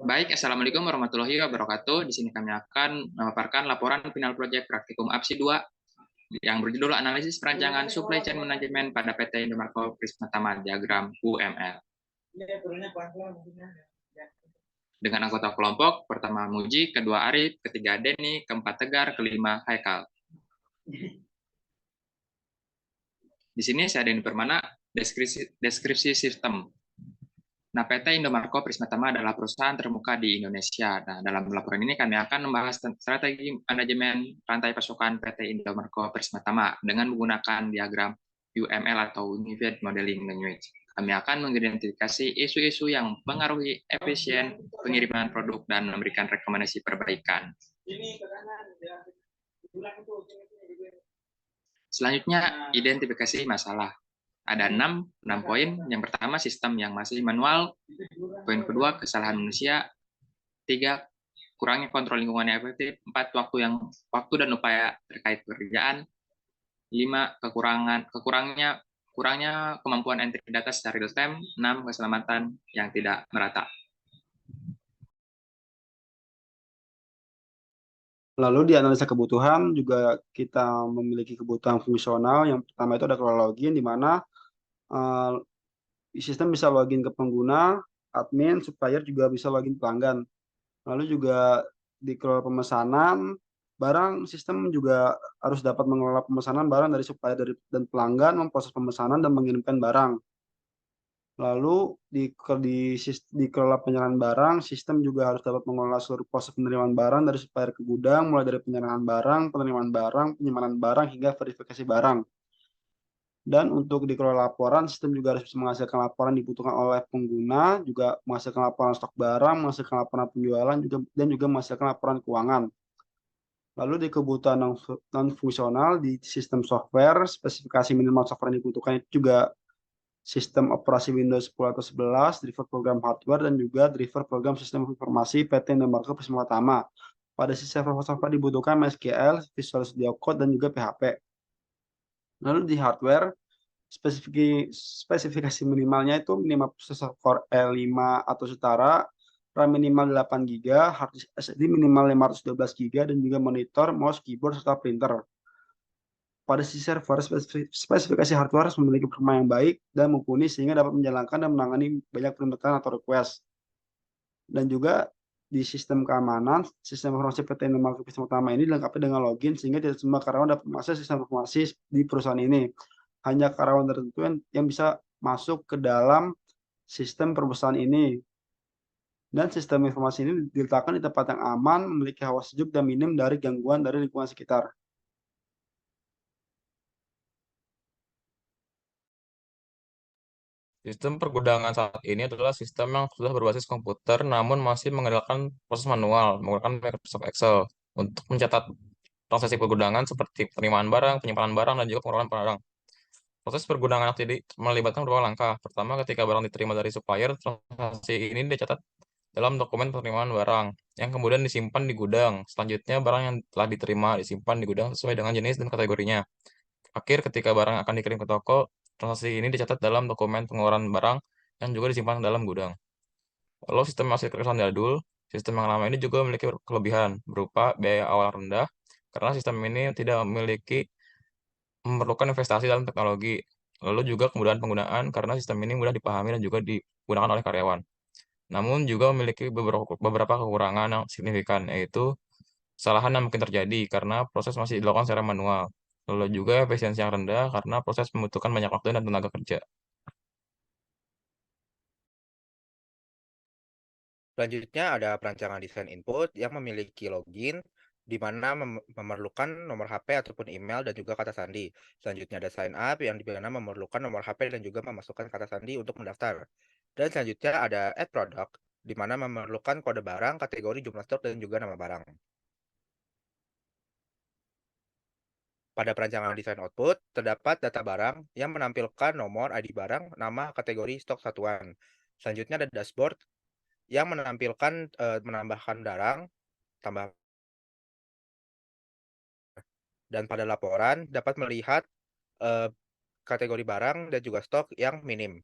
Baik, Assalamualaikum warahmatullahi wabarakatuh. Di sini kami akan memaparkan laporan final proyek praktikum APSI 2 yang berjudul Analisis Perancangan Supply Chain Management pada PT Indomarko Prisma Tama Diagram UML. Dengan anggota kelompok, pertama Muji, kedua Arif, ketiga Denny, keempat Tegar, kelima Haikal. Di sini saya Denny Permana, deskripsi sistem. Nah, PT Indomarko Prisma Tama adalah perusahaan terkemuka di Indonesia. Nah, dalam laporan ini kami akan membahas strategi manajemen rantai pasokan PT Indomarko Prisma Tama dengan menggunakan diagram UML atau Unified Modeling Language. Kami akan mengidentifikasi isu-isu yang mempengaruhi efisien pengiriman produk dan memberikan rekomendasi perbaikan. Selanjutnya, identifikasi masalah. Ada 6 poin. Yang pertama, sistem yang masih manual. Poin kedua, kesalahan manusia. 3, kurangnya kontrol lingkungan yang efektif. 4, waktu dan upaya terkait pekerjaan. 5, kurangnya kemampuan entry data secara real time. 6, keselamatan yang tidak merata. Lalu di analisa kebutuhan juga kita memiliki kebutuhan fungsional. Yang pertama itu ada crawl login, di mana sistem bisa login ke pengguna, admin, supplier juga bisa login pelanggan. Lalu juga di crawl pemesanan barang, sistem juga harus dapat mengelola pemesanan barang dari supplier dan pelanggan, memproses pemesanan dan mengirimkan barang. Lalu di kelola penyerahan barang, sistem juga harus dapat mengelola seluruh proses penerimaan barang dari supplier ke gudang, mulai dari penyerahan barang, penerimaan barang, penyimpanan barang, hingga verifikasi barang. Dan untuk dikelola laporan, sistem juga harus bisa menghasilkan laporan dibutuhkan oleh pengguna, juga menghasilkan laporan stok barang, menghasilkan laporan penjualan, dan juga menghasilkan laporan keuangan. Lalu di kebutuhan non-fungsional di sistem software, spesifikasi minimal software yang dibutuhkan itu juga sistem operasi Windows 10 atau 11, driver program hardware, dan juga driver program sistem informasi PT Indomarko Prisma Tama. Pada sisi server software dibutuhkan MySQL, Visual Studio Code, dan juga PHP. Lalu di hardware, spesifikasi minimalnya itu minimal prosesor Core i5 atau setara, RAM minimal 8 GB, hard disk SSD minimal 512 GB, dan juga monitor, mouse, keyboard, serta printer. Pada sisi server, spesifikasi hardware harus memiliki performa yang baik dan mumpuni sehingga dapat menjalankan dan menangani banyak permintaan atau request. Dan juga di sistem keamanan, sistem informasi PT Indomarko Prisma Tama ini dilengkapi dengan login sehingga tidak semua karyawan dapat mengakses sistem informasi di perusahaan ini. Hanya karyawan tertentu yang bisa masuk ke dalam sistem perusahaan ini. Dan sistem informasi ini diletakkan di tempat yang aman, memiliki hawa sejuk dan minim dari gangguan dari lingkungan sekitar. Sistem pergudangan saat ini adalah sistem yang sudah berbasis komputer namun masih mengandalkan proses manual menggunakan Microsoft Excel untuk mencatat transaksi pergudangan seperti penerimaan barang, penyimpanan barang, dan juga pengelolaan barang. Proses pergudangan ini melibatkan beberapa langkah. Pertama, ketika barang diterima dari supplier, transaksi ini dicatat dalam dokumen penerimaan barang yang kemudian disimpan di gudang. Selanjutnya, barang yang telah diterima disimpan di gudang sesuai dengan jenis dan kategorinya. Ketika barang akan dikirim ke toko, transaksi ini dicatat dalam dokumen pengeluaran barang yang juga disimpan dalam gudang. Lalu sistem masih terkesan jadul, sistem yang lama ini juga memiliki kelebihan berupa biaya awal rendah, karena sistem ini tidak memerlukan investasi dalam teknologi. Lalu juga kemudahan penggunaan, karena sistem ini mudah dipahami dan juga digunakan oleh karyawan. Namun juga memiliki beberapa kekurangan yang signifikan, yaitu kesalahan yang mungkin terjadi karena proses masih dilakukan secara manual. Lalu juga efisiensi yang rendah karena proses membutuhkan banyak waktu dan tenaga kerja. Selanjutnya ada perancangan desain input yang memiliki login, di mana memerlukan nomor HP ataupun email dan juga kata sandi. Selanjutnya ada sign up yang di mana memerlukan nomor HP dan juga memasukkan kata sandi untuk mendaftar. Dan selanjutnya ada add product, di mana memerlukan kode barang, kategori, jumlah stok, dan juga nama barang. Pada perancangan desain output, terdapat data barang yang menampilkan nomor ID barang, nama, kategori, stok satuan. Selanjutnya ada dashboard yang menampilkan menambahkan barang, tambah, dan pada laporan dapat melihat kategori barang dan juga stok yang minim.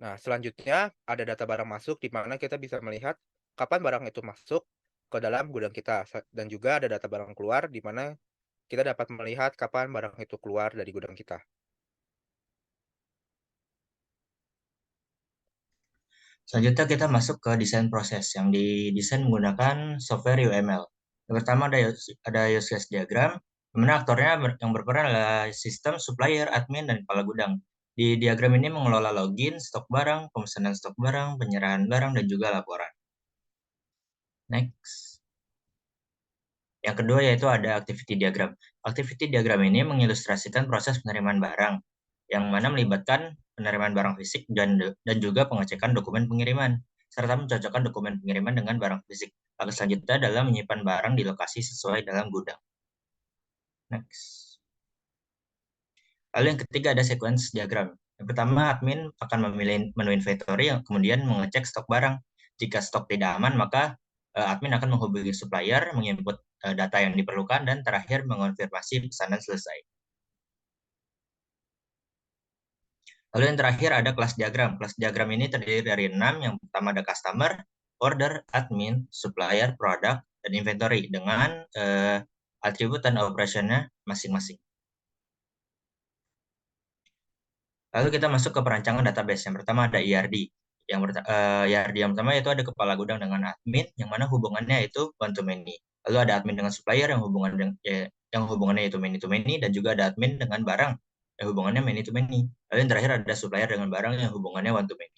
Nah, selanjutnya ada data barang masuk di mana kita bisa melihat kapan barang itu masuk ke dalam gudang kita. Dan juga ada data barang keluar di mana kita dapat melihat kapan barang itu keluar dari gudang kita. Selanjutnya kita masuk ke desain proses yang didesain menggunakan software UML. Yang pertama ada use case diagram, di mana aktornya yang berperan adalah sistem, supplier, admin, dan kepala gudang. Di diagram ini mengelola login, stok barang, pemesanan stok barang, penyerahan barang, dan juga laporan. Next. Yang kedua yaitu ada activity diagram. Activity diagram ini mengilustrasikan proses penerimaan barang, yang mana melibatkan penerimaan barang fisik dan juga pengecekan dokumen pengiriman, serta mencocokkan dokumen pengiriman dengan barang fisik. Langkah selanjutnya adalah menyimpan barang di lokasi sesuai dalam gudang. Next. Lalu yang ketiga ada sequence diagram. Yang pertama, admin akan memilih menu inventory yang kemudian mengecek stok barang. Jika stok tidak aman, maka admin akan menghubungi supplier, menginput data yang diperlukan, dan terakhir mengonfirmasi pesanan selesai. Lalu yang terakhir ada kelas diagram. Kelas diagram ini terdiri dari 6. Yang pertama ada customer, order, admin, supplier, product, dan inventory dengan atribut dan operationnya masing-masing. Lalu kita masuk ke perancangan database. Yang pertama ada ERD. ERD yang pertama itu ada kepala gudang dengan admin, yang mana hubungannya itu one to many. Lalu ada admin dengan supplier yang hubungannya itu many to many, dan juga ada admin dengan barang yang hubungannya many to many. Lalu yang terakhir ada supplier dengan barang yang hubungannya one to many.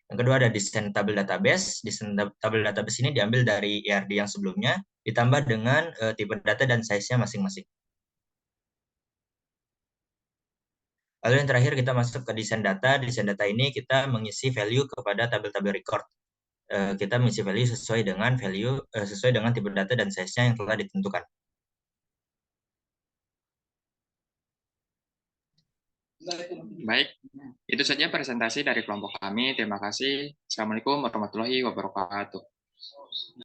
Yang kedua ada desain tabel database. Desain tabel database ini diambil dari ERD yang sebelumnya, ditambah dengan tipe data dan size-nya masing-masing. Lalu yang terakhir kita masuk ke desain data. Desain data ini kita mengisi value kepada tabel-tabel record. Kita mengisi value sesuai dengan tipe data dan size-nya yang telah ditentukan. Baik, itu saja presentasi dari kelompok kami. Terima kasih. Assalamualaikum warahmatullahi wabarakatuh.